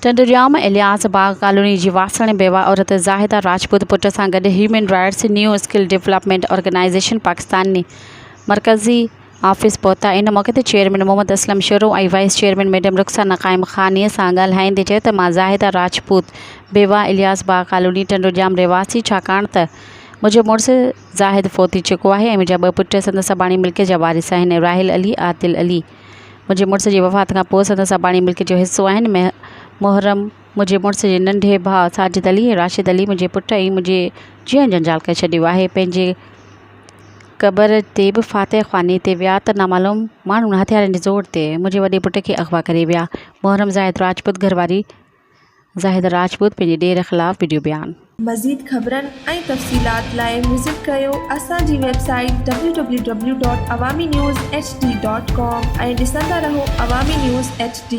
टंडुरियाम इलियास बाग colony जी वासण बेवा औरत ज़ाहिदा राजपूत पुट सां गॾु human rights new skill development organisation Pakistan मरकज़ी ऑफिस पहुता। इन मौके ते चेयरमैन मोहम्मद असलम शुरू ऐं वाइस चेयरमैन मैडम रुखसाना क़ाइम ख़ानीअ सां ॻाल्हाईंदे चयो त मां ज़ाहिदा राजपूत बेवा इलियास बाग कॉलोनी टंडुरियाम रहवासी छाकाणि त मुंहिंजो मुड़ुसु ज़ाहिद फोती चुको आहे ऐं मुंहिंजा 2 पुट संदसि अबाणी मिल्क जा वारिस आहिनि, राहिल अली आदिल अली। मुंहिंजे मुड़ुस जी वफ़ात खां पोइ संदसि अबाणी मिल्क जो हिसो आहिनि। मुहर्रम मुंहिंजे मुड़ुस जे नंढे भाउ साजिद अली ऐं राशिद अली मुंहिंजे पुट ऐं मुंहिंजे जीअं जंजाल करे छॾियो आहे। पंहिंजे क़बर ते बि फातिह ख़्वानी ते विया त नामालूम माण्हुनि हथियारनि जे ज़ोर ते मुंहिंजे वॾे पुट खे अगवा करे विया। मुहर्रम ज़ाहिद राजपूत घरवारी ज़ाहिद राजपूत पंहिंजे ॾेर ख़िलाफ़ वीडियो बयान। मज़ीद ख़बरनि ऐं तफ़सीलात लाइ विज़िट कयो असांजी वेबसाइट www.awamiNewsHD.com ऐं ॾिसंदा रहो अवामी न्यूज़ HD।